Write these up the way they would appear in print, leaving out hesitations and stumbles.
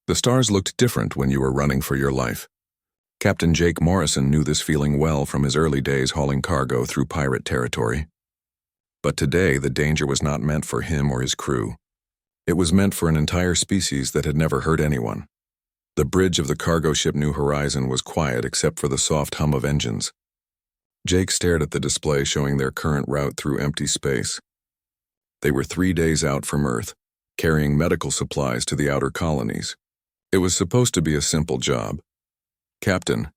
The stars looked different when you were running for your life. Captain Jake Morrison knew this feeling well from his early days hauling cargo through pirate territory. But today, the danger was not meant for him or his crew. It was meant for an entire species that had never hurt anyone. The bridge of the cargo ship New Horizon was quiet except for the soft hum of engines. Jake stared at the display showing their current route through empty space. They were 3 days out from Earth, carrying medical supplies to the outer colonies. It was supposed to be a simple job. "Captain,"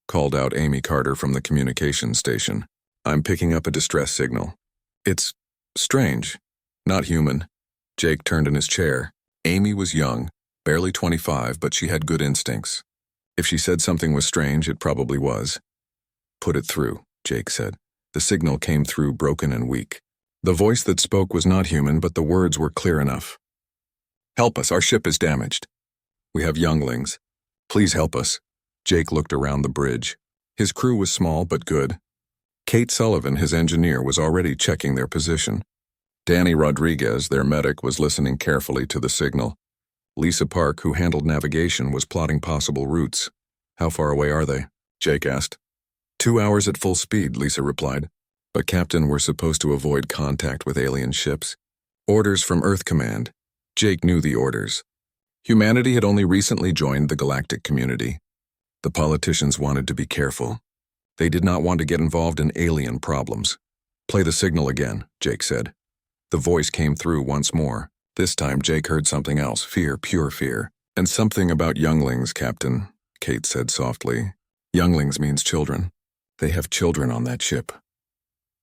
called out Amy Carter from the communications station, "I'm picking up a distress signal. It's strange, not human." Jake turned in his chair. Amy was young, barely 25, but she had good instincts. If she said something was strange, it probably was. "Put it through," Jake said. The signal came through broken and weak. The voice that spoke was not human, but the words were clear enough. "Help us, our ship is damaged. We have younglings. Please help us." Jake looked around the bridge. His crew was small but good. Kate Sullivan, his engineer, was already checking their position. Danny Rodriguez, their medic, was listening carefully to the signal. Lisa Park, who handled navigation, was plotting possible routes. "How far away are they?" Jake asked. 2 hours at full speed," Lisa replied. "But Captain, we're supposed to avoid contact with alien ships." "Orders from Earth Command." Jake knew the orders. Humanity had only recently joined the galactic community. The politicians wanted to be careful. They did not want to get involved in alien problems. "Play the signal again," Jake said. The voice came through once more. This time Jake heard something else, fear, pure fear. "And something about younglings, Captain," Kate said softly. "Younglings means children. They have children on that ship."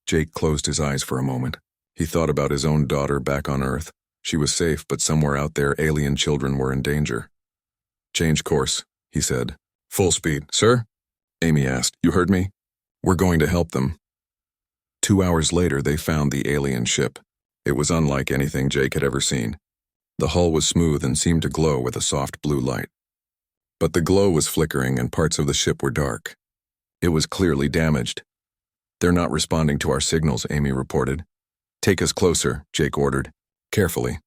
Jake closed his eyes for a moment. He thought about his own daughter back on Earth. She was safe, but somewhere out there alien children were in danger. "Change course," he said. "Full speed." "Sir?" Amy asked. "You heard me? We're going to help them." 2 hours later, they found the alien ship. It was unlike anything Jake had ever seen. The hull was smooth and seemed to glow with a soft blue light. But the glow was flickering and parts of the ship were dark. It was clearly damaged. "They're not responding to our signals," Amy reported. "Take us closer," Jake ordered. Carefully.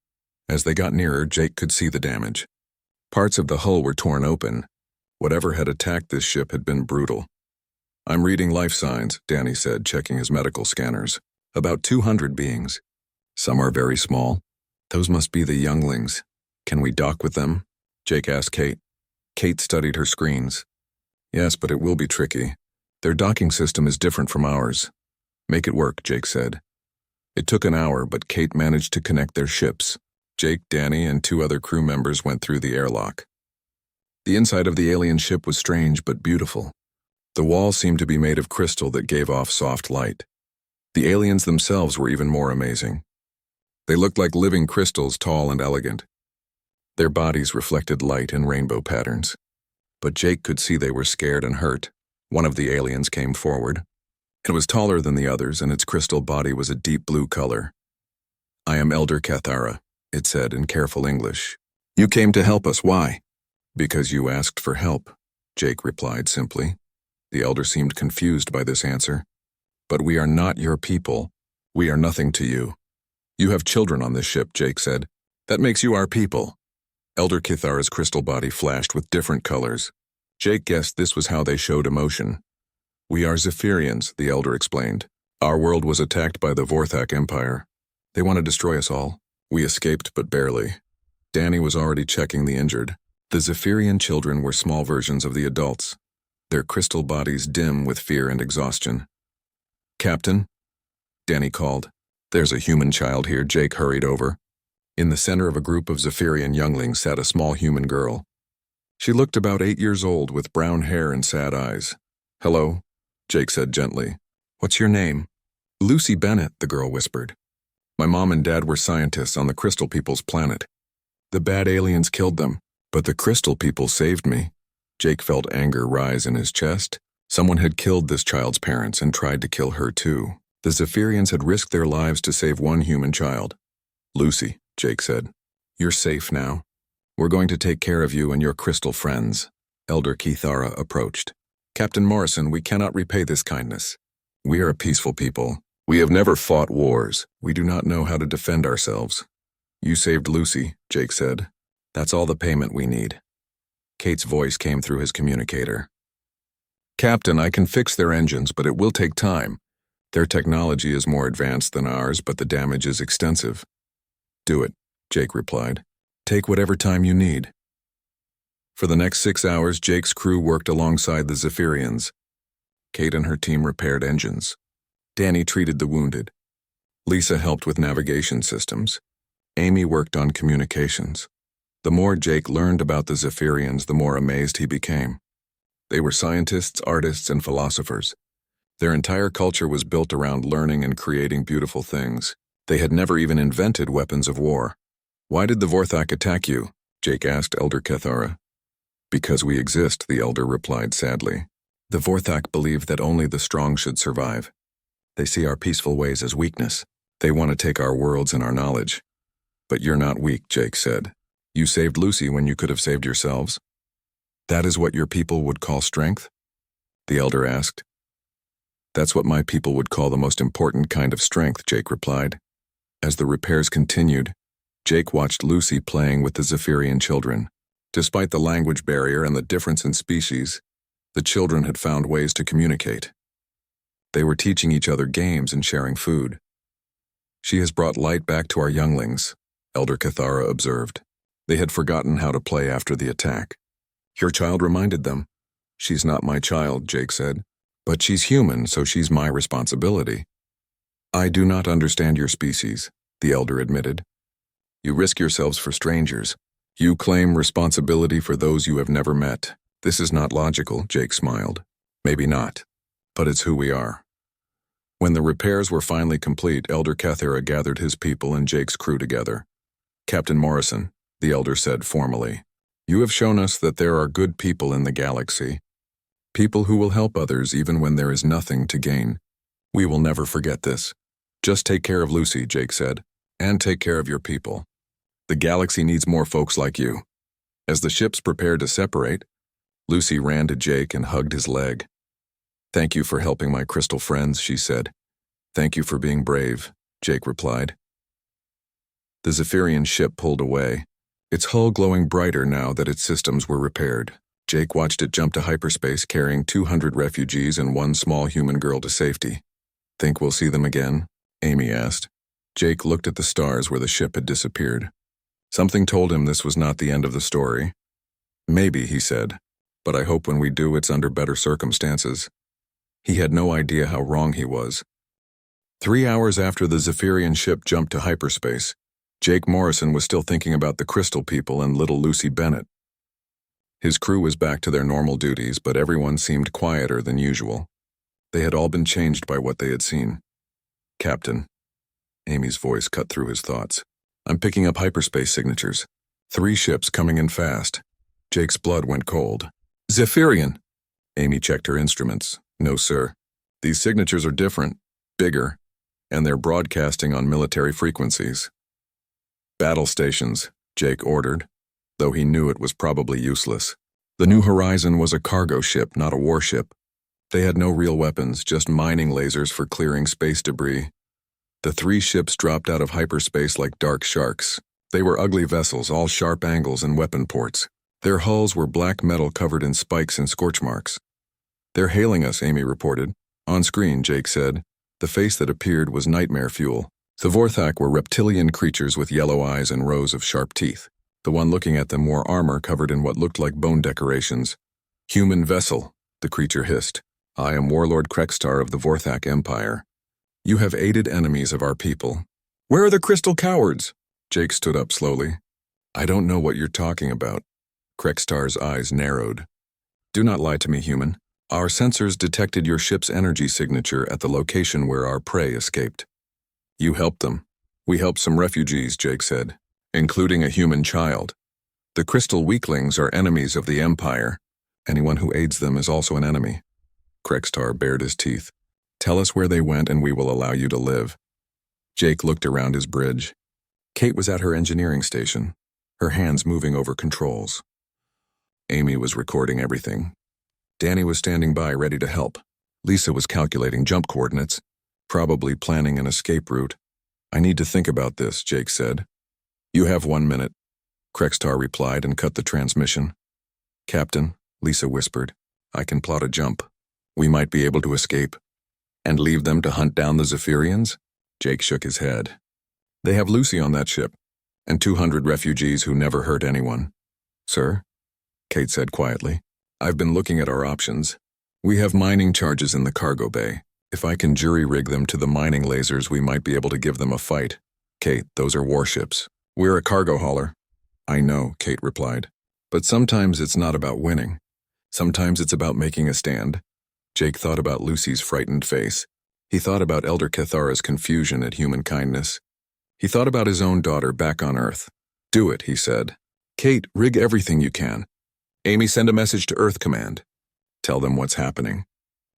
As they got nearer, Jake could see the damage. Parts of the hull were torn open. Whatever had attacked this ship had been brutal. "I'm reading life signs," Danny said, checking his medical scanners. "About 200 beings. Some are very small. Those must be the younglings. Can we dock with them?" Jake asked Kate. Kate studied her screens. "Yes, but it will be tricky. Their docking system is different from ours." "Make it work," Jake said. It took an hour, but Kate managed to connect their ships. Jake, Danny, and 2 other crew members went through the airlock. The inside of the alien ship was strange but beautiful. The walls seemed to be made of crystal that gave off soft light. The aliens themselves were even more amazing. They looked like living crystals, tall and elegant. Their bodies reflected light in rainbow patterns. But Jake could see they were scared and hurt. One of the aliens came forward. It was taller than the others, and its crystal body was a deep blue color. "I am Elder Cathara," it said in careful English. "You came to help us. Why?" "Because you asked for help," Jake replied simply. The elder seemed confused by this answer. "But we are not your people. We are nothing to you." "You have children on this ship," Jake said. "That makes you our people." Elder Cathara's crystal body flashed with different colors. Jake guessed this was how they showed emotion. "We are Zephyrians," the elder explained. "Our world was attacked by the Vorthak Empire. They want to destroy us all. We escaped, but barely." Danny was already checking the injured. The Zephyrian children were small versions of the adults, their crystal bodies dim with fear and exhaustion. "Captain?" Danny called. "There's a human child here," Jake hurried over. In the center of a group of Zephyrian younglings sat a small human girl. She looked about 8 years old with brown hair and sad eyes. "Hello," Jake said gently. "What's your name?" "Lucy Bennett," the girl whispered. "My mom and dad were scientists on the Crystal People's planet. The bad aliens killed them, but the Crystal People saved me." Jake felt anger rise in his chest. Someone had killed this child's parents and tried to kill her too. The Zephyrians had risked their lives to save one human child. "Lucy," Jake said, "you're safe now. We're going to take care of you and your crystal friends." Elder Cathara approached. "Captain Morrison, we cannot repay this kindness. We are a peaceful people. We have never fought wars. We do not know how to defend ourselves." "You saved Lucy," Jake said. "That's all the payment we need." Kate's voice came through his communicator. Captain, I can fix their engines, but it will take time. Their technology is more advanced than ours, but the damage is extensive. Do it, Jake replied. Take whatever time you need. For the next 6 hours, Jake's crew worked alongside the Zephyrians. Kate and her team repaired engines. Danny treated the wounded. Lisa helped with navigation systems. Amy worked on communications. The more Jake learned about the Zephyrians, the more amazed he became. They were scientists, artists, and philosophers. Their entire culture was built around learning and creating beautiful things. They had never even invented weapons of war. Why did the Vorthak attack you? Jake asked Elder Cathara. Because we exist, the Elder replied sadly. The Vorthak believe that only the strong should survive. They see our peaceful ways as weakness. They want to take our worlds and our knowledge. But you're not weak, Jake said. You saved Lucy when you could have saved yourselves. That is what your people would call strength? The Elder asked. That's what my people would call the most important kind of strength, Jake replied. As the repairs continued, Jake watched Lucy playing with the Zephyrian children. Despite the language barrier and the difference in species, the children had found ways to communicate. They were teaching each other games and sharing food. She has brought light back to our younglings, Elder Cathara observed. They had forgotten how to play after the attack. Your child reminded them. She's not my child, Jake said. But she's human, so she's my responsibility. I do not understand your species, the Elder admitted. You risk yourselves for strangers. You claim responsibility for those you have never met. This is not logical, Jake smiled. Maybe not, but it's who we are. When the repairs were finally complete, Elder Cathara gathered his people and Jake's crew together. Captain Morrison, the Elder said formally, you have shown us that there are good people in the galaxy. People who will help others even when there is nothing to gain. We will never forget this. Just take care of Lucy, Jake said, and take care of your people. The galaxy needs more folks like you. As the ships prepared to separate, Lucy ran to Jake and hugged his leg. Thank you for helping my crystal friends, she said. Thank you for being brave, Jake replied. The Zephyrian ship pulled away, its hull glowing brighter now that its systems were repaired. Jake watched it jump to hyperspace carrying 200 refugees and one small human girl to safety. Think we'll see them again? Amy asked. Jake looked at the stars where the ship had disappeared. Something told him this was not the end of the story. Maybe, he said, but I hope when we do it's under better circumstances. He had no idea how wrong he was. 3 hours after the Zephyrian ship jumped to hyperspace, Jake Morrison was still thinking about the Crystal People and little Lucy Bennett. His crew was back to their normal duties, but everyone seemed quieter than usual. They had all been changed by what they had seen. Captain, Amy's voice cut through his thoughts. I'm picking up hyperspace signatures. 3 ships coming in fast. Jake's blood went cold. Zephyrian! Amy checked her instruments. No, sir. These signatures are different, bigger, and they're broadcasting on military frequencies. Battle stations, Jake ordered, though he knew it was probably useless. The New Horizon was a cargo ship, not a warship. They had no real weapons, just mining lasers for clearing space debris. The 3 ships dropped out of hyperspace like dark sharks. They were ugly vessels, all sharp angles and weapon ports. Their hulls were black metal covered in spikes and scorch marks. They're hailing us, Amy reported. On screen, Jake said. The face that appeared was nightmare fuel. The Vorthak were reptilian creatures with yellow eyes and rows of sharp teeth. The one looking at them wore armor covered in what looked like bone decorations. Human vessel, the creature hissed. I am Warlord Krextar of the Vorthak Empire. You have aided enemies of our people. Where are the crystal cowards? Jake stood up slowly. I don't know what you're talking about. Krextar's eyes narrowed. Do not lie to me, human. Our sensors detected your ship's energy signature at the location where our prey escaped. You helped them. We helped some refugees, Jake said, including a human child. The crystal weaklings are enemies of the Empire. Anyone who aids them is also an enemy. Krextar bared his teeth. Tell us where they went and we will allow you to live. Jake looked around his bridge. Kate was at her engineering station, her hands moving over controls. Amy was recording everything. Danny was standing by, ready to help. Lisa was calculating jump coordinates, probably planning an escape route. I need to think about this, Jake said. You have 1 minute, Krextar replied and cut the transmission. Captain, Lisa whispered, I can plot a jump. We might be able to escape. And leave them to hunt down the Zephyrians? Jake shook his head. They have Lucy on that ship, and 200 refugees who never hurt anyone. Sir? Kate said quietly. I've been looking at our options. We have mining charges in the cargo bay. If I can jury-rig them to the mining lasers, we might be able to give them a fight. Kate, those are warships. We're a cargo hauler. I know, Kate replied. But sometimes it's not about winning. Sometimes it's about making a stand. Jake thought about Lucy's frightened face. He thought about Elder Cathara's confusion at human kindness. He thought about his own daughter back on Earth. Do it, he said. Kate, rig everything you can. Amy, send a message to Earth Command. Tell them what's happening.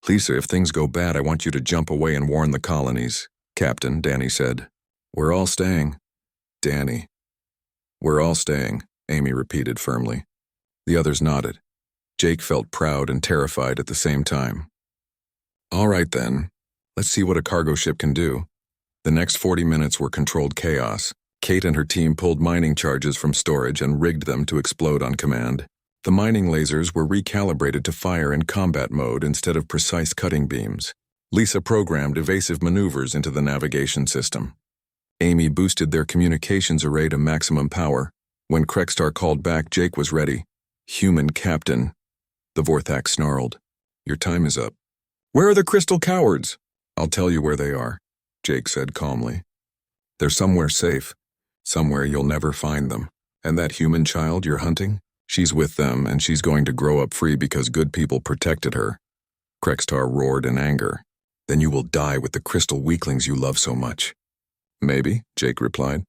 Lisa, if things go bad, I want you to jump away and warn the colonies. Captain, Danny said. We're all staying. Danny. We're all staying, Amy repeated firmly. The others nodded. Jake felt proud and terrified at the same time. All right then, let's see what a cargo ship can do. The next 40 minutes were controlled chaos. Kate and her team pulled mining charges from storage and rigged them to explode on command. The mining lasers were recalibrated to fire in combat mode instead of precise cutting beams. Lisa programmed evasive maneuvers into the navigation system. Amy boosted their communications array to maximum power. When Krekstar called back, Jake was ready. Human captain. The Vorthak snarled. Your time is up. Where are the crystal cowards? I'll tell you where they are, Jake said calmly. They're somewhere safe. Somewhere you'll never find them. And that human child you're hunting? She's with them, and she's going to grow up free because good people protected her. Krekstar roared in anger. Then you will die with the crystal weaklings you love so much. Maybe, Jake replied.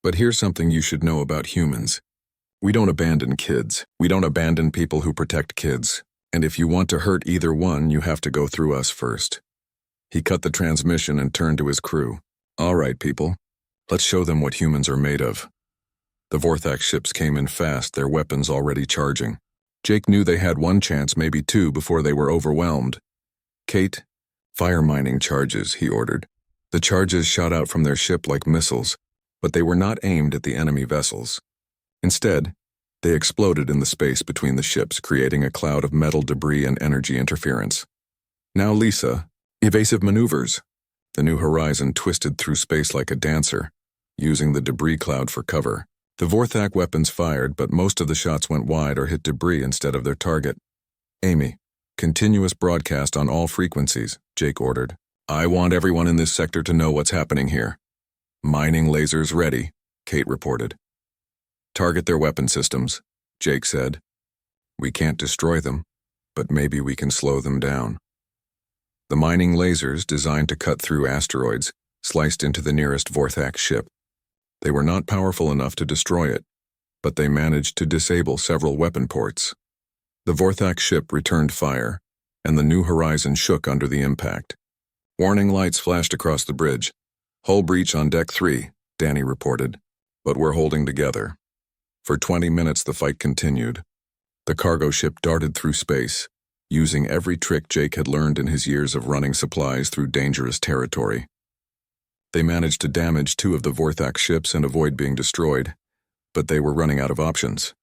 But here's something you should know about humans. We don't abandon kids. We don't abandon people who protect kids. And if you want to hurt either one, you have to go through us first. He cut the transmission and turned to his crew. All right, people. Let's show them what humans are made of. The Vorthak ships came in fast, their weapons already charging. Jake knew they had one chance, maybe two, before they were overwhelmed. Kate, fire mining charges, he ordered. The charges shot out from their ship like missiles, but they were not aimed at the enemy vessels. Instead, they exploded in the space between the ships, creating a cloud of metal debris and energy interference. Now Lisa, evasive maneuvers. The New Horizon twisted through space like a dancer, using the debris cloud for cover. The Vorthak weapons fired, but most of the shots went wide or hit debris instead of their target. Amy, continuous broadcast on all frequencies, Jake ordered. I want everyone in this sector to know what's happening here. Mining lasers ready, Kate reported. Target their weapon systems, Jake said. We can't destroy them, but maybe we can slow them down. The mining lasers, designed to cut through asteroids, sliced into the nearest Vorthak ship. They were not powerful enough to destroy it, but they managed to disable several weapon ports. The Vorthak ship returned fire, and the New Horizon shook under the impact. Warning lights flashed across the bridge. Hull breach on Deck 3, Danny reported, but we're holding together. For 20 minutes the fight continued. The cargo ship darted through space, using every trick Jake had learned in his years of running supplies through dangerous territory. They managed to damage 2 of the Vorthak ships and avoid being destroyed, but they were running out of options.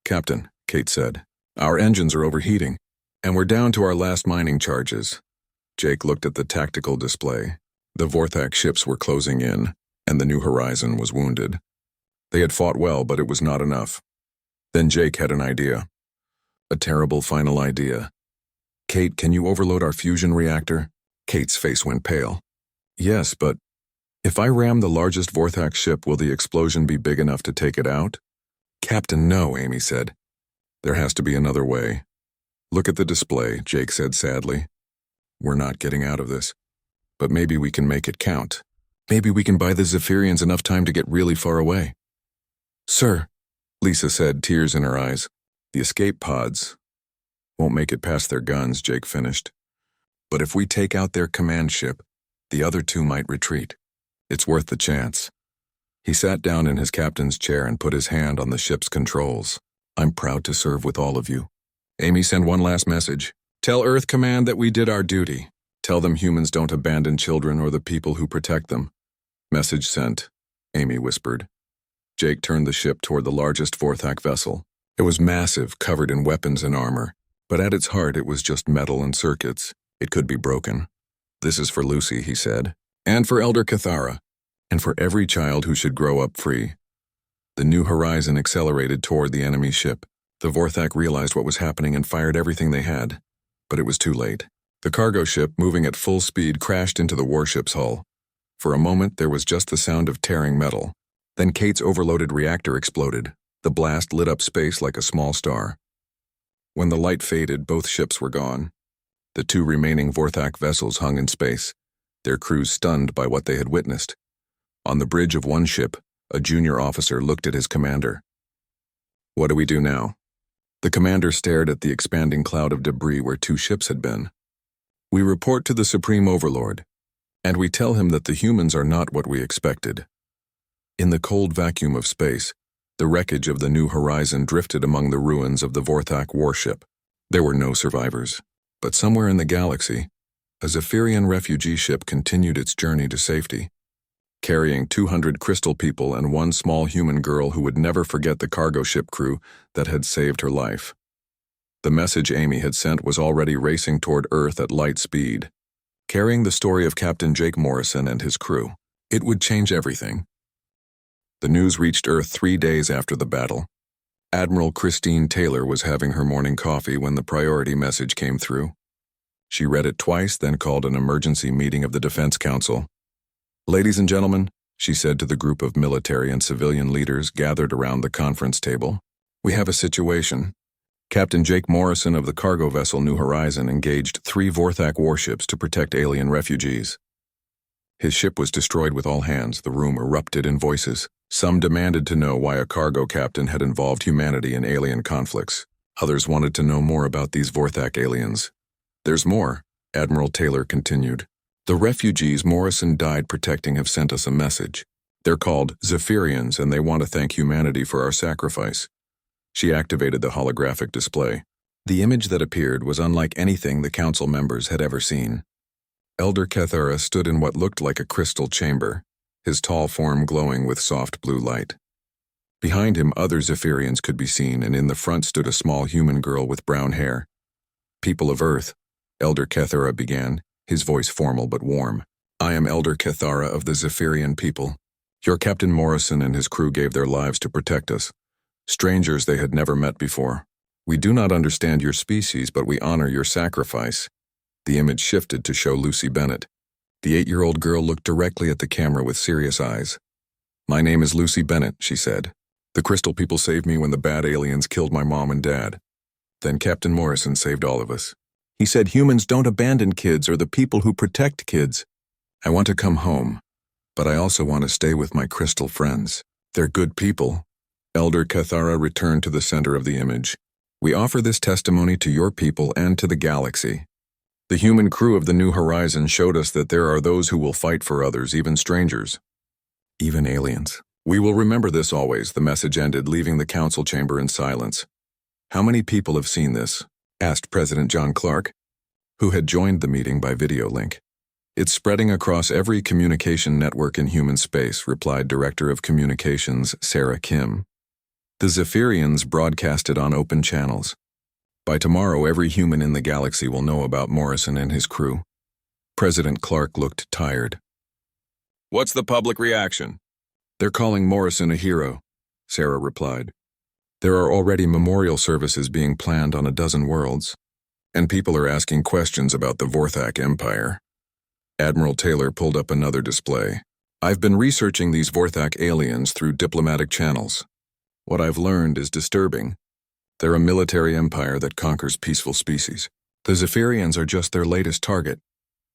Captain, Kate said, our engines are overheating, and we're down to our last mining charges. Jake looked at the tactical display. The Vorthak ships were closing in, and the New Horizon was wounded. They had fought well, but it was not enough. Then Jake had an idea. A terrible final idea. Kate, can you overload our fusion reactor? Kate's face went pale. Yes, but if I ram the largest Vorthak ship, will the explosion be big enough to take it out? Captain, no, Amy said. There has to be another way. Look at the display, Jake said sadly. We're not getting out of this. But maybe we can make it count. Maybe we can buy the Zephyrians enough time to get really far away. Sir, Lisa said, tears in her eyes. The escape pods won't make it past their guns, Jake finished. But if we take out their command ship, the other 2 might retreat. It's worth the chance. He sat down in his captain's chair and put his hand on the ship's controls. I'm proud to serve with all of you. Amy, send one last message. Tell Earth Command that we did our duty. Tell them humans don't abandon children or the people who protect them. Message sent, Amy whispered. Jake turned the ship toward the largest Vorthak vessel. It was massive, covered in weapons and armor, but at its heart it was just metal and circuits. It could be broken. "This is for Lucy," he said, "and for Elder Cathara, and for every child who should grow up free." The New Horizon accelerated toward the enemy ship. The Vorthak realized what was happening and fired everything they had. But it was too late. The cargo ship, moving at full speed, crashed into the warship's hull. For a moment, there was just the sound of tearing metal. Then Kate's overloaded reactor exploded. The blast lit up space like a small star. When the light faded, both ships were gone. The two remaining Vorthak vessels hung in space, their crews stunned by what they had witnessed. On the bridge of one ship, a junior officer looked at his commander. "What do we do now?" The commander stared at the expanding cloud of debris where two ships had been. "We report to the Supreme Overlord, and we tell him that the humans are not what we expected." In the cold vacuum of space, the wreckage of the New Horizon drifted among the ruins of the Vorthak warship. There were no survivors. But somewhere in the galaxy, a Zephyrian refugee ship continued its journey to safety, carrying 200 crystal people and one small human girl who would never forget the cargo ship crew that had saved her life. The message Amy had sent was already racing toward Earth at light speed, carrying the story of Captain Jake Morrison and his crew. It would change everything. The news reached Earth 3 days after the battle. Admiral Christine Taylor was having her morning coffee when the priority message came through. She read it twice, then called an emergency meeting of the Defense Council. "Ladies and gentlemen," she said to the group of military and civilian leaders gathered around the conference table, "we have a situation. Captain Jake Morrison of the cargo vessel New Horizon engaged 3 Vorthak warships to protect alien refugees. His ship was destroyed with all hands. The room erupted in voices. Some demanded to know why a cargo captain had involved humanity in alien conflicts. Others wanted to know more about these Vorthak aliens. "There's more," Admiral Taylor continued. "The refugees Morrison died protecting have sent us a message. They're called Zephyrians, and they want to thank humanity for our sacrifice." She activated the holographic display. The image that appeared was unlike anything the council members had ever seen. Elder Cathara stood in what looked like a crystal chamber, his tall form glowing with soft blue light. Behind him, other Zephyrians could be seen, and in the front stood a small human girl with brown hair. "People of Earth," Elder Cathara began, his voice formal but warm. "I am Elder Cathara of the Zephyrian people. Your Captain Morrison and his crew gave their lives to protect us, strangers they had never met before. We do not understand your species, but we honor your sacrifice." The image shifted to show Lucy Bennett. The 8-year-old girl looked directly at the camera with serious eyes. "My name is Lucy Bennett," she said. "The crystal people saved me when the bad aliens killed my mom and dad. Then Captain Morrison saved all of us. He said humans don't abandon kids or the people who protect kids. I want to come home, but I also want to stay with my crystal friends. They're good people." Elder Cathara returned to the center of the image. "We offer this testimony to your people and to the galaxy. The human crew of the New Horizon showed us that there are those who will fight for others, even strangers. Even aliens. We will remember this always," the message ended, leaving the council chamber in silence. "How many people have seen this?" asked President John Clark, who had joined the meeting by video link. "It's spreading across every communication network in human space," replied Director of Communications Sarah Kim. "The Zephyrians broadcast it on open channels. By tomorrow, every human in the galaxy will know about Morrison and his crew." President Clark looked tired. "What's the public reaction?" "They're calling Morrison a hero," Sarah replied. "There are already memorial services being planned on a dozen worlds, and people are asking questions about the Vorthak Empire." Admiral Taylor pulled up another display. "I've been researching these Vorthak aliens through diplomatic channels. What I've learned is disturbing. They're a military empire that conquers peaceful species. The Zephyrians are just their latest target."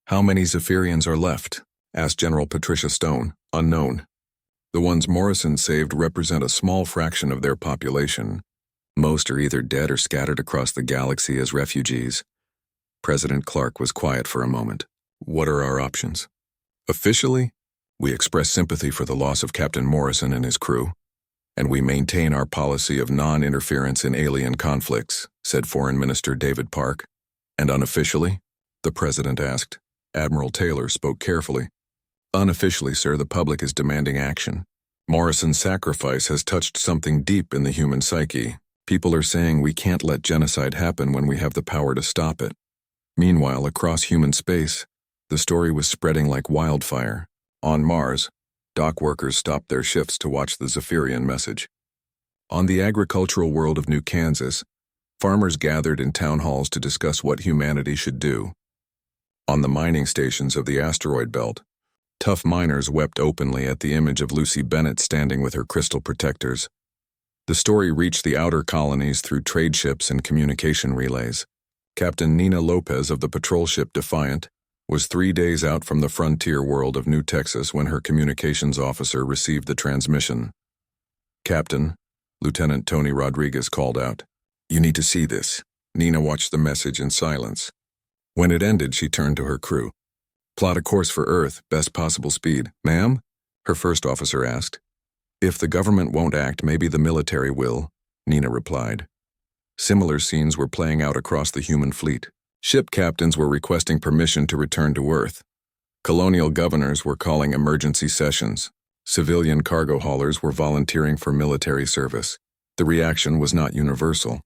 "How many Zephyrians are left?" asked General Patricia Stone. "Unknown. The ones Morrison saved represent a small fraction of their population. Most are either dead or scattered across the galaxy as refugees." President Clark was quiet for a moment. "What are our options?" "Officially, we express sympathy for the loss of Captain Morrison and his crew, and we maintain our policy of non-interference in alien conflicts," said Foreign Minister David Park. "And unofficially?" the President asked. Admiral Taylor spoke carefully. "Unofficially, sir, the public is demanding action. Morrison's sacrifice has touched something deep in the human psyche. People are saying we can't let genocide happen when we have the power to stop it. Meanwhile, across human space, the story was spreading like wildfire. On Mars, dock workers stopped their shifts to watch the Zephyrian message. On the agricultural world of New Kansas, farmers gathered in town halls to discuss what humanity should do. On the mining stations of the asteroid belt, tough miners wept openly at the image of Lucy Bennett standing with her crystal protectors. The story reached the outer colonies through trade ships and communication relays. Captain Nina Lopez of the patrol ship Defiant was 3 days out from the frontier world of New Texas when her communications officer received the transmission. "Captain," Lieutenant Tony Rodriguez called out, "You need to see this." Nina watched the message in silence. When it ended, she turned to her crew. "Plot a course for Earth, best possible speed." "Ma'am?" her first officer asked. "If the government won't act, maybe the military will," Nina replied. Similar scenes were playing out across the human fleet. Ship captains were requesting permission to return to Earth. Colonial governors were calling emergency sessions. Civilian cargo haulers were volunteering for military service. The reaction was not universal.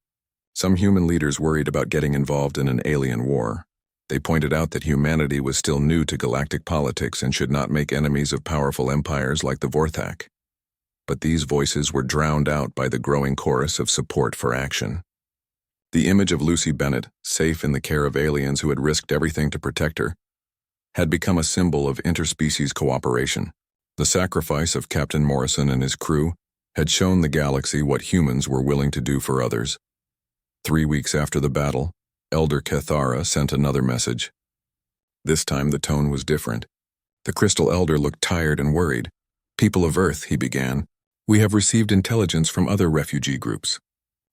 Some human leaders worried about getting involved in an alien war. They pointed out that humanity was still new to galactic politics and should not make enemies of powerful empires like the Vorthak. But these voices were drowned out by the growing chorus of support for action. The image of Lucy Bennett, safe in the care of aliens who had risked everything to protect her, had become a symbol of interspecies cooperation. The sacrifice of Captain Morrison and his crew had shown the galaxy what humans were willing to do for others. 3 weeks after the battle, Elder Kethara sent another message. This time the tone was different. The Crystal Elder looked tired and worried. "People of Earth," he began, "we have received intelligence from other refugee groups.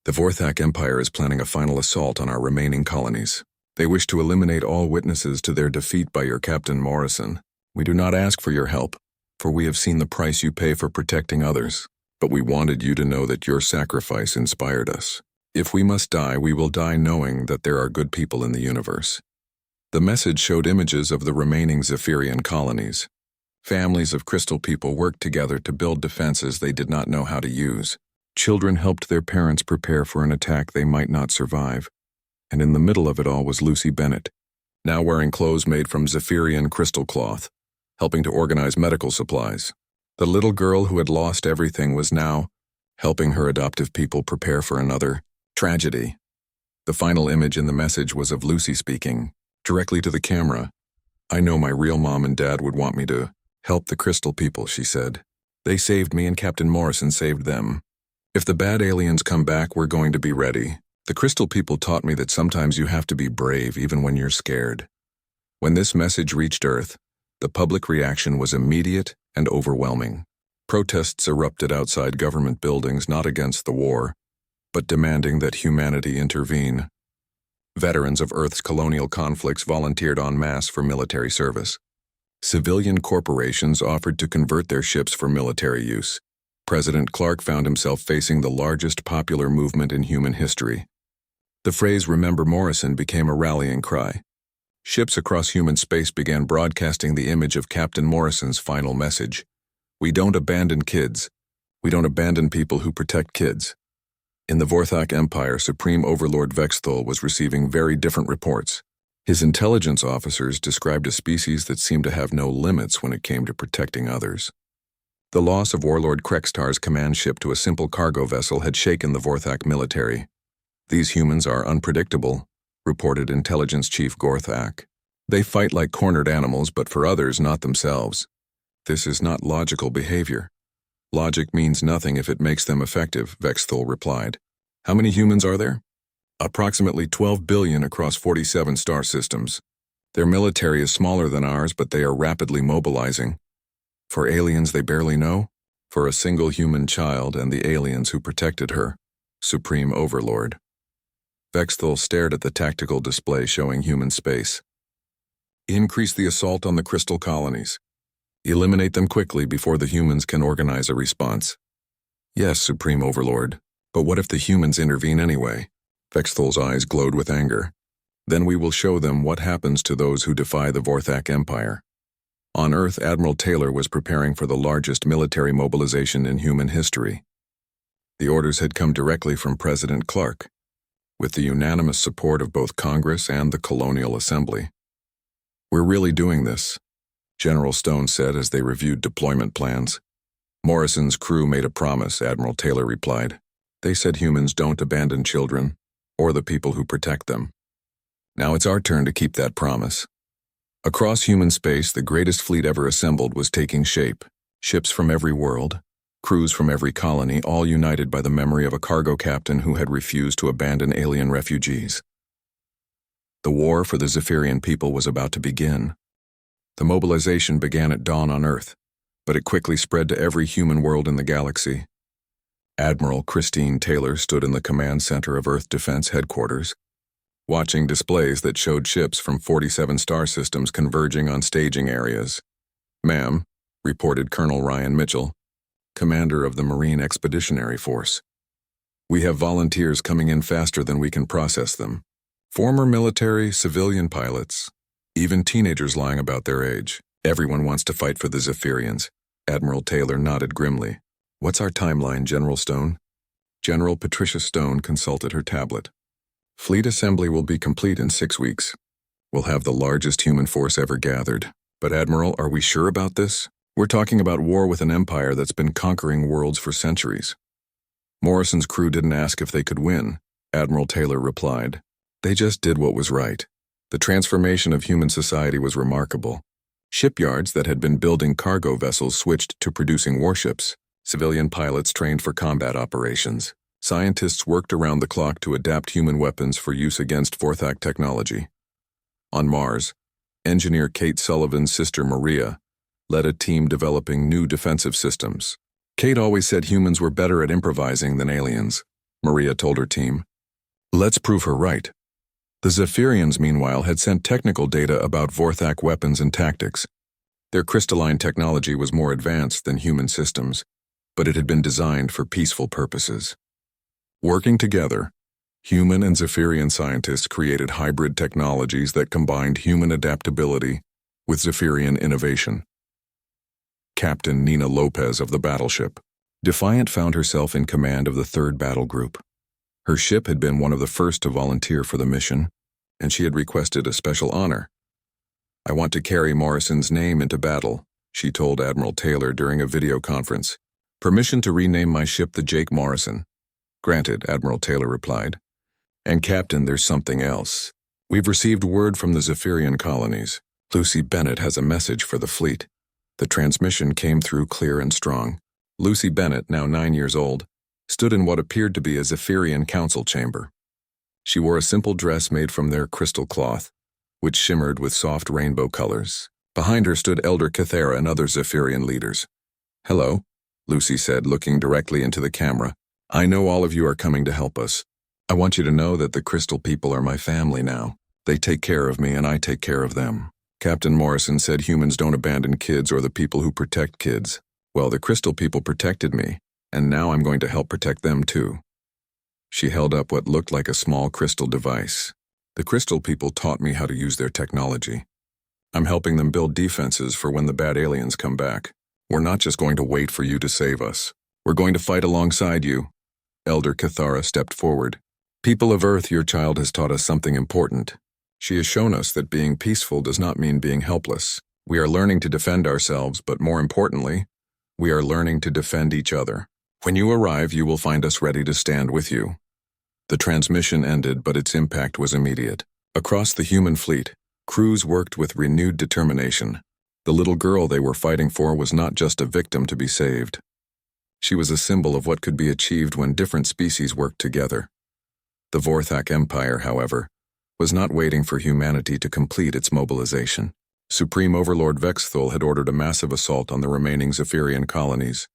The Vorthak Empire is planning a final assault on our remaining colonies. They wish to eliminate all witnesses to their defeat by your Captain Morrison. We do not ask for your help, for we have seen the price you pay for protecting others, but we wanted you to know that your sacrifice inspired us. If we must die, we will die knowing that there are good people in the universe." The message showed images of the remaining Zephyrian colonies. Families of crystal people worked together to build defenses they did not know how to use. Children helped their parents prepare for an attack they might not survive. And in the middle of it all was Lucy Bennett, now wearing clothes made from Zephyrian crystal cloth, helping to organize medical supplies. The little girl who had lost everything was now helping her adoptive people prepare for another tragedy. The final image in the message was of Lucy speaking, directly to the camera. "I know my real mom and dad would want me to help the crystal people," she said. "They saved me and Captain Morrison saved them. If the bad aliens come back, we're going to be ready. The crystal people taught me that sometimes you have to be brave even when you're scared." When this message reached Earth, the public reaction was immediate and overwhelming. Protests erupted outside government buildings, not against the war, but demanding that humanity intervene. Veterans of Earth's colonial conflicts volunteered en masse for military service. Civilian corporations offered to convert their ships for military use. President Clark found himself facing the largest popular movement in human history. The phrase "Remember Morrison" became a rallying cry. Ships across human space began broadcasting the image of Captain Morrison's final message. "We don't abandon kids. We don't abandon people who protect kids." In the Vorthak Empire, Supreme Overlord Vexthul was receiving very different reports. His intelligence officers described a species that seemed to have no limits when it came to protecting others. The loss of Warlord Krekstar's command ship to a simple cargo vessel had shaken the Vorthak military. "These humans are unpredictable," reported Intelligence Chief Gorthak. "They fight like cornered animals, but for others, not themselves. This is not logical behavior." "Logic means nothing if it makes them effective," Vexthul replied. "How many humans are there?" "Approximately 12 billion across 47 star systems. Their military is smaller than ours, but they are rapidly mobilizing. For aliens they barely know? For a single human child and the aliens who protected her, Supreme Overlord." Vexthul stared at the tactical display showing human space. "Increase the assault on the crystal colonies. Eliminate them quickly before the humans can organize a response." "Yes, Supreme Overlord, but what if the humans intervene anyway?" Vexthul's eyes glowed with anger. "Then we will show them what happens to those who defy the Vorthak Empire." On Earth, Admiral Taylor was preparing for the largest military mobilization in human history. The orders had come directly from President Clark, with the unanimous support of both Congress and the Colonial Assembly. "We're really doing this," General Stone said as they reviewed deployment plans. "Morrison's crew made a promise," Admiral Taylor replied. "They said humans don't abandon children, or the people who protect them. Now it's our turn to keep that promise." Across human space, the greatest fleet ever assembled was taking shape. Ships from every world, crews from every colony, all united by the memory of a cargo captain who had refused to abandon alien refugees. The war for the Zephyrian people was about to begin. The mobilization began at dawn on Earth, but it quickly spread to every human world in the galaxy. Admiral Christine Taylor stood in the command center of Earth Defense Headquarters, watching displays that showed ships from 47 star systems converging on staging areas. "Ma'am," reported Colonel Ryan Mitchell, commander of the Marine Expeditionary Force, "we have volunteers coming in faster than we can process them. Former military, civilian pilots, even teenagers lying about their age. Everyone wants to fight for the Zephyrians." Admiral Taylor nodded grimly. "What's our timeline, General Stone?" General Patricia Stone consulted her tablet. "Fleet assembly will be complete in 6 weeks. We'll have the largest human force ever gathered. But Admiral, are we sure about this? We're talking about war with an empire that's been conquering worlds for centuries." "Morrison's crew didn't ask if they could win," Admiral Taylor replied. "They just did what was right. The transformation of human society was remarkable. Shipyards that had been building cargo vessels switched to producing warships. Civilian pilots trained for combat operations. Scientists worked around the clock to adapt human weapons for use against Vorthak technology. On Mars, engineer Kate Sullivan's sister Maria led a team developing new defensive systems. "Kate always said humans were better at improvising than aliens," Maria told her team. "Let's prove her right." The Zephyrians, meanwhile, had sent technical data about Vorthak weapons and tactics. Their crystalline technology was more advanced than human systems, but it had been designed for peaceful purposes. Working together, human and Zephyrian scientists created hybrid technologies that combined human adaptability with Zephyrian innovation. Captain Nina Lopez of the battleship Defiant found herself in command of the 3rd Battle Group. Her ship had been one of the first to volunteer for the mission, and she had requested a special honor. "I want to carry Morrison's name into battle," she told Admiral Taylor during a video conference. "Permission to rename my ship the Jake Morrison." "Granted," Admiral Taylor replied. "And Captain, there's something else. We've received word from the Zephyrian colonies. Lucy Bennett has a message for the fleet." The transmission came through clear and strong. Lucy Bennett, now 9 years old, stood in what appeared to be a Zephyrian council chamber. She wore a simple dress made from their crystal cloth, which shimmered with soft rainbow colors. Behind her stood Elder Cathera and other Zephyrian leaders. "Hello," Lucy said, looking directly into the camera. "I know all of you are coming to help us. I want you to know that the Crystal people are my family now. They take care of me and I take care of them. Captain Morrison said humans don't abandon kids or the people who protect kids. Well, the Crystal people protected me, and now I'm going to help protect them too." She held up what looked like a small crystal device. "The Crystal people taught me how to use their technology. I'm helping them build defenses for when the bad aliens come back. We're not just going to wait for you to save us. We're going to fight alongside you." Elder Cathara stepped forward. "People of Earth, your child has taught us something important. She has shown us that being peaceful does not mean being helpless. We are learning to defend ourselves, but more importantly, we are learning to defend each other. When you arrive, you will find us ready to stand with you." The transmission ended, but its impact was immediate. Across the human fleet, crews worked with renewed determination. The little girl they were fighting for was not just a victim to be saved. She was a symbol of what could be achieved when different species worked together. The Vorthak Empire, however, was not waiting for humanity to complete its mobilization. Supreme Overlord Vexthul had ordered a massive assault on the remaining Zephyrian colonies,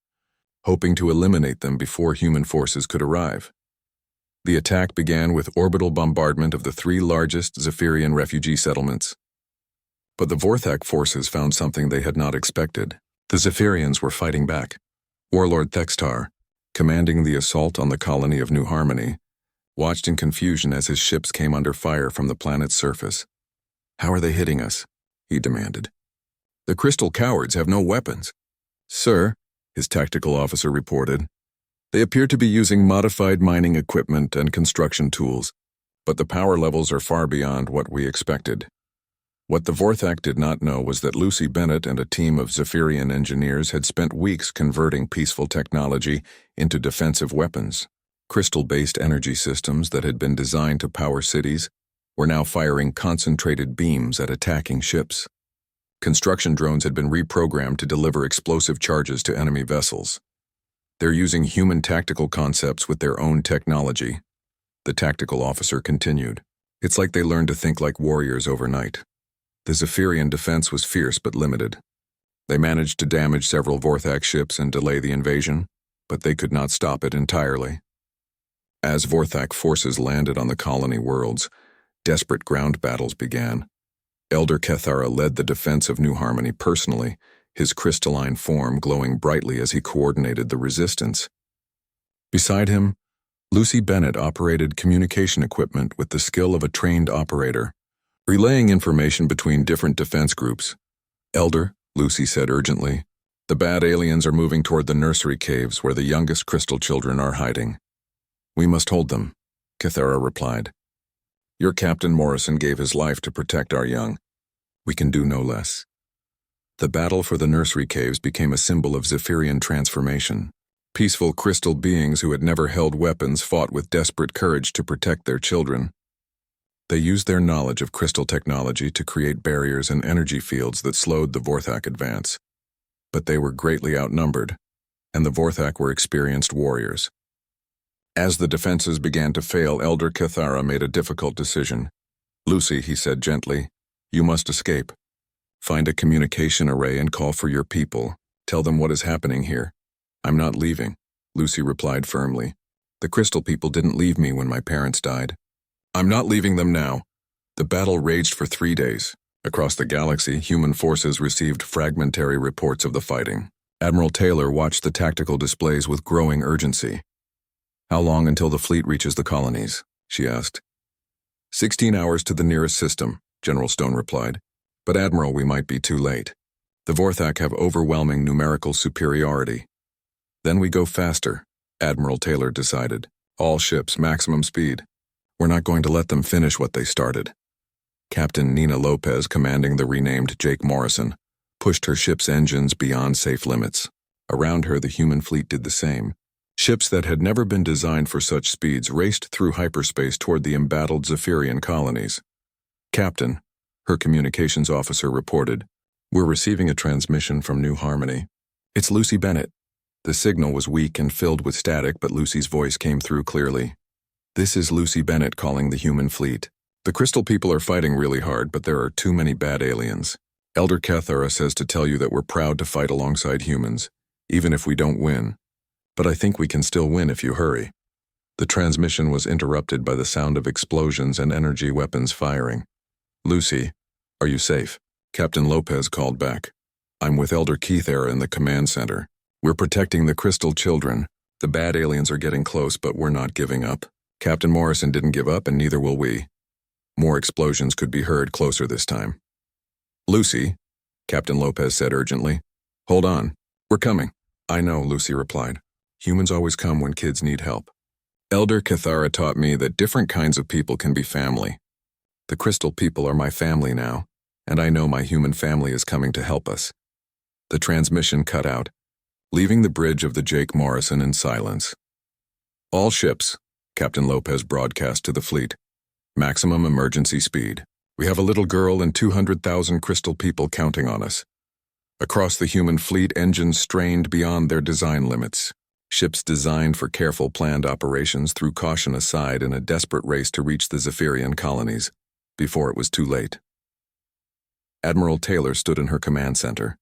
hoping to eliminate them before human forces could arrive. The attack began with orbital bombardment of the 3 largest Zephyrian refugee settlements. But the Vorthak forces found something they had not expected. The Zephyrians were fighting back. Warlord Thextar, commanding the assault on the colony of New Harmony, watched in confusion as his ships came under fire from the planet's surface. "How are they hitting us?" he demanded. "The Crystal cowards have no weapons." "Sir," his tactical officer reported, They appear to be using modified mining equipment and construction tools, but the power levels are far beyond what we expected. What the Vorthak did not know was that Lucy Bennett and a team of Zephyrian engineers had spent weeks converting peaceful technology into defensive weapons. Crystal-based energy systems that had been designed to power cities were now firing concentrated beams at attacking ships. Construction drones had been reprogrammed to deliver explosive charges to enemy vessels. They're using human tactical concepts with their own technology. The tactical officer continued. It's like they learned to think like warriors overnight. The Zephyrian defense was fierce but limited. They managed to damage several Vorthak ships and delay the invasion, but they could not stop it entirely. As Vorthak forces landed on the colony worlds, desperate ground battles began. Elder Kethara led the defense of New Harmony personally, his crystalline form glowing brightly as he coordinated the resistance. Beside him, Lucy Bennett operated communication equipment with the skill of a trained operator, relaying information between different defense groups. "Elder," Lucy said urgently, "the bad aliens are moving toward the nursery caves where the youngest crystal children are hiding." "We must hold them," Kethara replied. "Your Captain Morrison gave his life to protect our young. We can do no less." The battle for the nursery caves became a symbol of Zephyrian transformation. Peaceful crystal beings who had never held weapons fought with desperate courage to protect their children. They used their knowledge of crystal technology to create barriers and energy fields that slowed the Vorthak advance. But they were greatly outnumbered, and the Vorthak were experienced warriors. As the defenses began to fail, Elder Kethara made a difficult decision. "Lucy," he said gently, "you must escape. Find a communication array and call for your people. Tell them what is happening here." "I'm not leaving," Lucy replied firmly. "The crystal people didn't leave me when my parents died. I'm not leaving them now." The battle raged for 3 days. Across the galaxy, human forces received fragmentary reports of the fighting. Admiral Taylor watched the tactical displays with growing urgency. "How long until the fleet reaches the colonies?" she asked. 16 hours to the nearest system," General Stone replied. "But Admiral, we might be too late. The Vorthak have overwhelming numerical superiority." "Then we go faster," Admiral Taylor decided. "All ships, maximum speed. We're not going to let them finish what they started." Captain Nina Lopez, commanding the renamed Jake Morrison, pushed her ship's engines beyond safe limits. Around her, the human fleet did the same. Ships that had never been designed for such speeds raced through hyperspace toward the embattled Zephyrian colonies. "Captain," her communications officer reported, "we're receiving a transmission from New Harmony." "It's Lucy Bennett." The signal was weak and filled with static, but Lucy's voice came through clearly. "This is Lucy Bennett calling the human fleet. The crystal people are fighting really hard, but there are too many bad aliens. Elder Kethara says to tell you that we're proud to fight alongside humans, even if we don't win. But I think we can still win if you hurry." The transmission was interrupted by the sound of explosions and energy weapons firing. "Lucy, are you safe?" Captain Lopez called back. "I'm with Elder Kethara in the command center. We're protecting the crystal children. The bad aliens are getting close, but we're not giving up. Captain Morrison didn't give up, and neither will we." More explosions could be heard closer this time. "Lucy," Captain Lopez said urgently. "Hold on. We're coming." "I know," Lucy replied. "Humans always come when kids need help. Elder Kethara taught me that different kinds of people can be family. The crystal people are my family now, and I know my human family is coming to help us." The transmission cut out, leaving the bridge of the Jake Morrison in silence. "All ships," Captain Lopez broadcast to the fleet. "Maximum emergency speed. We have a little girl and 200,000 crystal people counting on us." Across the human fleet, engines strained beyond their design limits. Ships designed for careful planned operations threw caution aside in a desperate race to reach the Zephyrian colonies before it was too late. Admiral Taylor stood in her command center,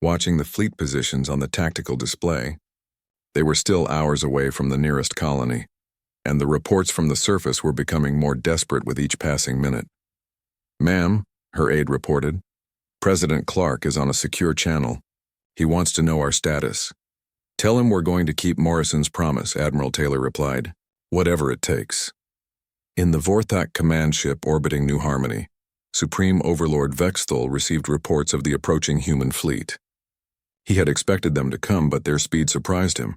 watching the fleet positions on the tactical display. They were still hours away from the nearest colony, and the reports from the surface were becoming more desperate with each passing minute. "Ma'am," her aide reported, "President Clark is on a secure channel. He wants to know our status." "Tell him we're going to keep Morrison's promise," Admiral Taylor replied, "whatever it takes." In the Vorthak command ship orbiting New Harmony, Supreme Overlord Vexthal received reports of the approaching human fleet. He had expected them to come, but their speed surprised him.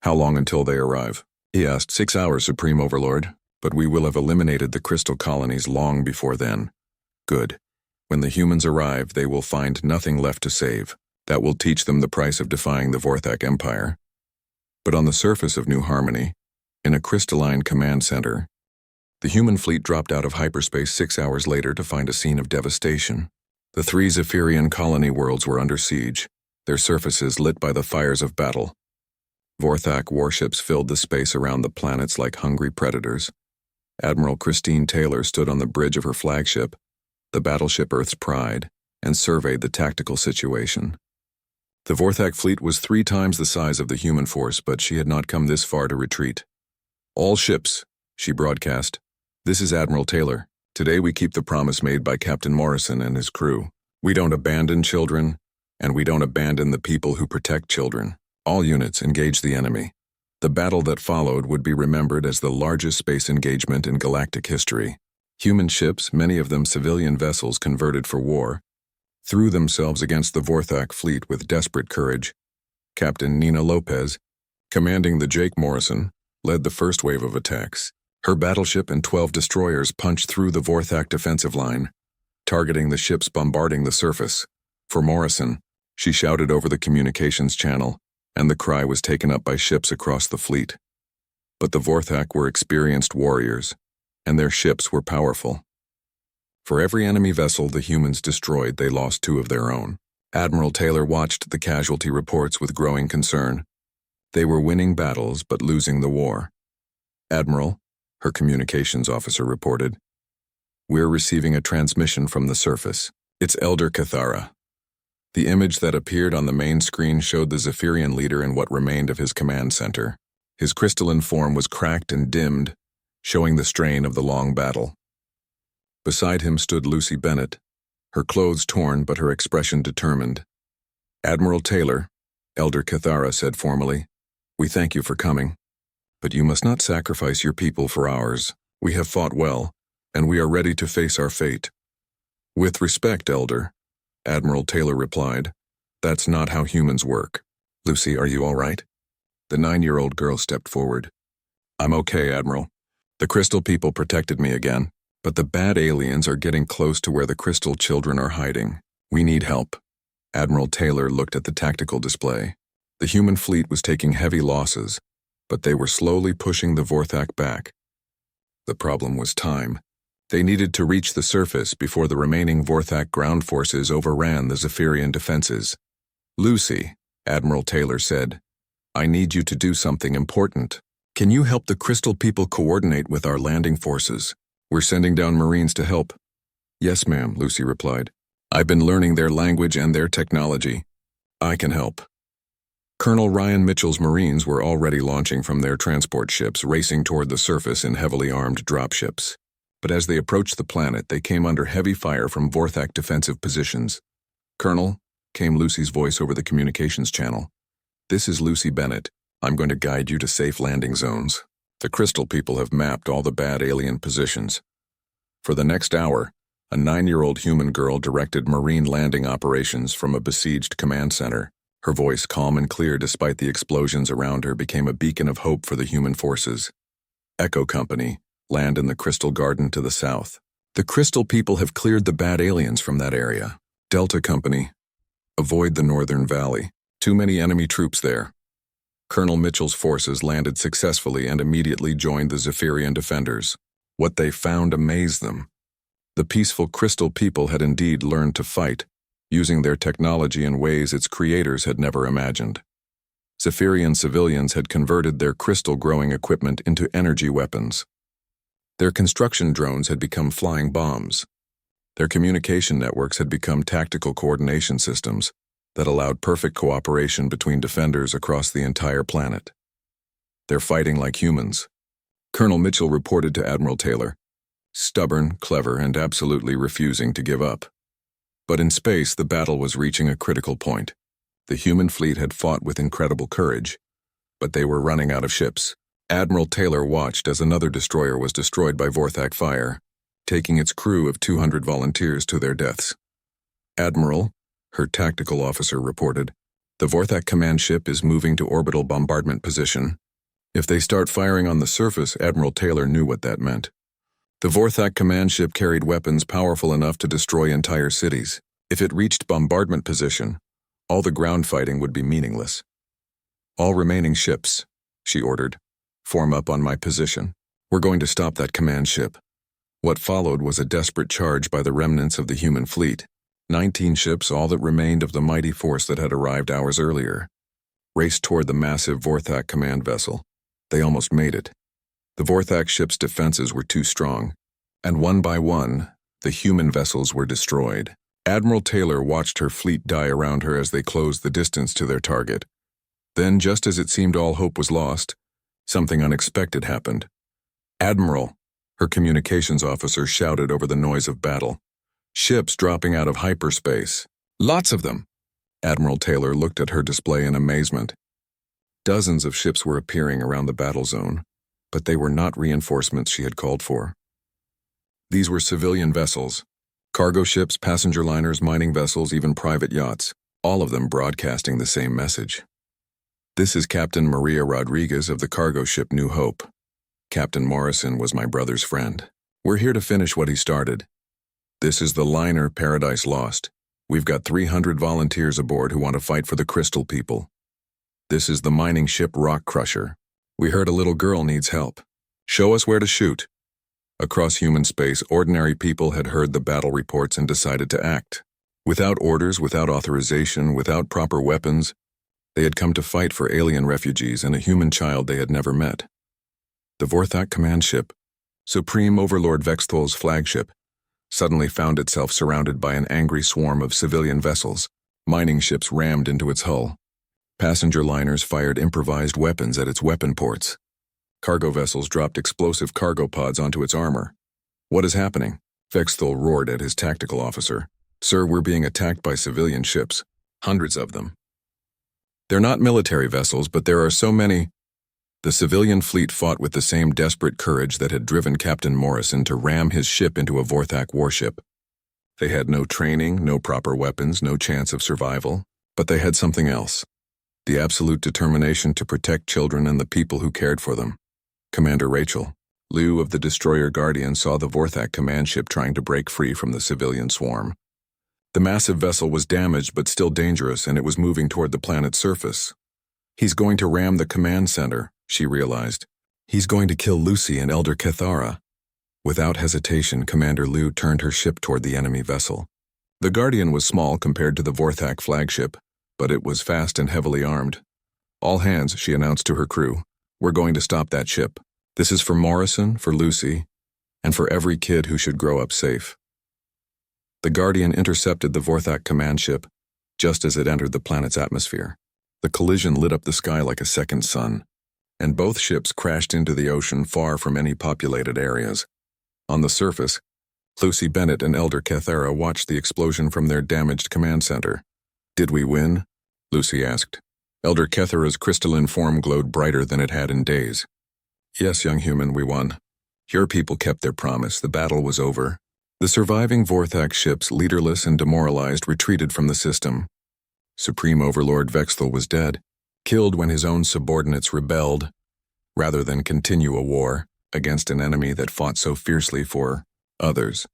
How long until they arrive? He asked. 6 hours, Supreme Overlord, but we will have eliminated the crystal colonies long before then. Good. When the humans arrive, they will find nothing left to save. That will teach them the price of defying the Vorthak Empire. But on the surface of New Harmony, in a crystalline command center, the human fleet dropped out of hyperspace 6 hours later to find a scene of devastation. The 3 Zephyrian colony worlds were under siege, their surfaces lit by the fires of battle. Vorthak warships filled the space around the planets like hungry predators. Admiral Christine Taylor stood on the bridge of her flagship, the battleship Earth's Pride, and surveyed the tactical situation. The Vorthak fleet was 3 times the size of the human force, but she had not come this far to retreat. "All ships," she broadcast. "This is Admiral Taylor. Today we keep the promise made by Captain Morrison and his crew. We don't abandon children, and we don't abandon the people who protect children. All units engage the enemy." The battle that followed would be remembered as the largest space engagement in galactic history. Human ships, many of them civilian vessels converted for war, threw themselves against the Vorthak fleet with desperate courage. Captain Nina Lopez, commanding the Jake Morrison, led the first wave of attacks. Her battleship and 12 destroyers punched through the Vorthak defensive line, targeting the ships bombarding the surface. For Morrison, she shouted over the communications channel, and the cry was taken up by ships across the fleet. But the Vorthak were experienced warriors, and their ships were powerful. For every enemy vessel the humans destroyed, they lost 2 of their own. Admiral Taylor watched the casualty reports with growing concern. They were winning battles but losing the war. "Admiral," her communications officer reported, "we're receiving a transmission from the surface. It's Elder Cathara." The image that appeared on the main screen showed the Zephyrian leader in what remained of his command center. His crystalline form was cracked and dimmed, showing the strain of the long battle. Beside him stood Lucy Bennett, her clothes torn but her expression determined. "Admiral Taylor," Elder Cathara said formally, "we thank you for coming. But you must not sacrifice your people for ours. We have fought well, and we are ready to face our fate." "With respect, Elder," Admiral Taylor replied, "that's not how humans work." "Lucy, are you all right?" The 9-year-old girl stepped forward. "I'm okay, Admiral. The crystal people protected me again. But the bad aliens are getting close to where the crystal children are hiding. We need help." Admiral Taylor looked at the tactical display. The human fleet was taking heavy losses, but they were slowly pushing the Vorthak back. The problem was time. They needed to reach the surface before the remaining Vorthak ground forces overran the Zephyrian defenses. "Lucy," Admiral Taylor said, "I need you to do something important. Can you help the crystal people coordinate with our landing forces? We're sending down Marines to help." "Yes, ma'am," Lucy replied. "I've been learning their language and their technology. I can help." Colonel Ryan Mitchell's Marines were already launching from their transport ships, racing toward the surface in heavily armed dropships. But as they approached the planet, they came under heavy fire from Vorthak defensive positions. "Colonel," came Lucy's voice over the communications channel, "this is Lucy Bennett. I'm going to guide you to safe landing zones. The crystal people have mapped all the bad alien positions." For the next hour, a 9-year-old human girl directed Marine landing operations from a besieged command center. Her voice, calm and clear despite the explosions around her, became a beacon of hope for the human forces. "Echo Company, land in the Crystal Garden to the south. The crystal people have cleared the bad aliens from that area." "Delta Company, avoid the northern valley. Too many enemy troops there." Colonel Mitchell's forces landed successfully and immediately joined the Zephyrian defenders. What they found amazed them. The peaceful crystal people had indeed learned to fight, using their technology in ways its creators had never imagined. Zephyrian civilians had converted their crystal-growing equipment into energy weapons. Their construction drones had become flying bombs. Their communication networks had become tactical coordination systems that allowed perfect cooperation between defenders across the entire planet. "They're fighting like humans," Colonel Mitchell reported to Admiral Taylor, stubborn, clever, and absolutely refusing to give up. But in space, the battle was reaching a critical point. The human fleet had fought with incredible courage, but they were running out of ships. Admiral Taylor watched as another destroyer was destroyed by Vorthak fire, taking its crew of 200 volunteers to their deaths. "Admiral," her tactical officer reported, The Vorthak command ship is moving to orbital bombardment position. If they start firing on the surface, Admiral Taylor knew what that meant. The Vorthak command ship carried weapons powerful enough to destroy entire cities. If it reached bombardment position, all the ground fighting would be meaningless. All remaining ships, she ordered, form up on my position. We're going to stop that command ship. What followed was a desperate charge by the remnants of the human fleet. 19 ships, all that remained of the mighty force that had arrived hours earlier, raced toward the massive Vorthak command vessel. They almost made it. The Vorthak ship's defenses were too strong, and one by one, the human vessels were destroyed. Admiral Taylor watched her fleet die around her as they closed the distance to their target. Then, just as it seemed all hope was lost, something unexpected happened. "Admiral," her communications officer shouted over the noise of battle. "Ships dropping out of hyperspace. Lots of them." Admiral Taylor looked at her display in amazement. Dozens of ships were appearing around the battle zone, but they were not reinforcements she had called for. These were civilian vessels, cargo ships, passenger liners, mining vessels, even private yachts, all of them broadcasting the same message. "This is Captain Maria Rodriguez of the cargo ship New Hope. Captain Morrison was my brother's friend. We're here to finish what he started. This is the liner Paradise Lost. We've got 300 volunteers aboard who want to fight for the Crystal People. This is the mining ship Rock Crusher. We heard a little girl needs help. Show us where to shoot." Across human space, ordinary people had heard the battle reports and decided to act. Without orders, without authorization, without proper weapons, they had come to fight for alien refugees and a human child they had never met. The Vorthak command ship, Supreme Overlord Vexthol's flagship, suddenly found itself surrounded by an angry swarm of civilian vessels. Mining ships rammed into its hull. Passenger liners fired improvised weapons at its weapon ports. Cargo vessels dropped explosive cargo pods onto its armor. "What is happening?" Vexthol roared at his tactical officer. "Sir, we're being attacked by civilian ships. Hundreds of them. They're not military vessels, but there are so many." The civilian fleet fought with the same desperate courage that had driven Captain Morrison to ram his ship into a Vorthak warship. They had no training, no proper weapons, no chance of survival, but they had something else. The absolute determination to protect children and the people who cared for them. Commander Rachel, Liu of the Destroyer Guardian, saw the Vorthak command ship trying to break free from the civilian swarm. The massive vessel was damaged but still dangerous, and it was moving toward the planet's surface. "He's going to ram the command center," she realized. "He's going to kill Lucy and Elder Cathara." Without hesitation, Commander Liu turned her ship toward the enemy vessel. The Guardian was small compared to the Vorthak flagship, but it was fast and heavily armed. "All hands," she announced to her crew. "We're going to stop that ship. This is for Morrison, for Lucy, and for every kid who should grow up safe." The Guardian intercepted the Vorthak command ship just as it entered the planet's atmosphere. The collision lit up the sky like a second sun, and both ships crashed into the ocean far from any populated areas. On the surface, Lucy Bennett and Elder Cathara watched the explosion from their damaged command center. "Did we win?" Lucy asked. Elder Cathara's crystalline form glowed brighter than it had in days. "Yes, young human, we won. Your people kept their promise. The battle was over." The surviving Vorthak ships, leaderless and demoralized, retreated from the system. Supreme Overlord Vexthol was dead, killed when his own subordinates rebelled, rather than continue a war against an enemy that fought so fiercely for others.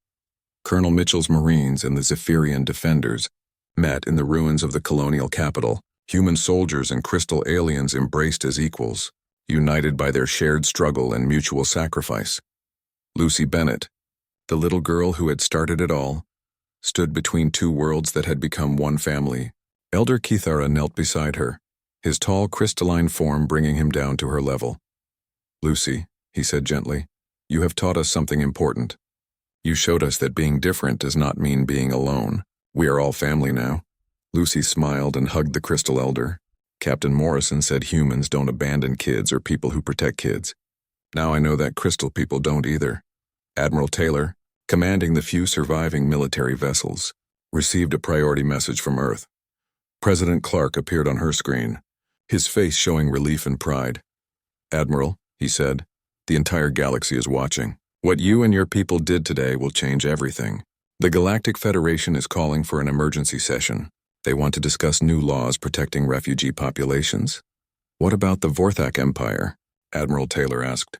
Colonel Mitchell's Marines and the Zephyrian Defenders met in the ruins of the colonial capital. Human soldiers and crystal aliens embraced as equals, united by their shared struggle and mutual sacrifice. Lucy Bennett, the little girl who had started it all, stood between two worlds that had become one family. Elder Cathara knelt beside her, his tall crystalline form bringing him down to her level. "Lucy," he said gently, "you have taught us something important. You showed us that being different does not mean being alone. We are all family now." Lucy smiled and hugged the Crystal Elder. "Captain Morrison said humans don't abandon kids or people who protect kids. Now I know that Crystal people don't either." Admiral Taylor, commanding the few surviving military vessels, received a priority message from Earth. President Clark appeared on her screen, his face showing relief and pride. "Admiral," he said, "the entire galaxy is watching. What you and your people did today will change everything. The Galactic Federation is calling for an emergency session. They want to discuss new laws protecting refugee populations. What about the Vorthak Empire? Admiral Taylor asked.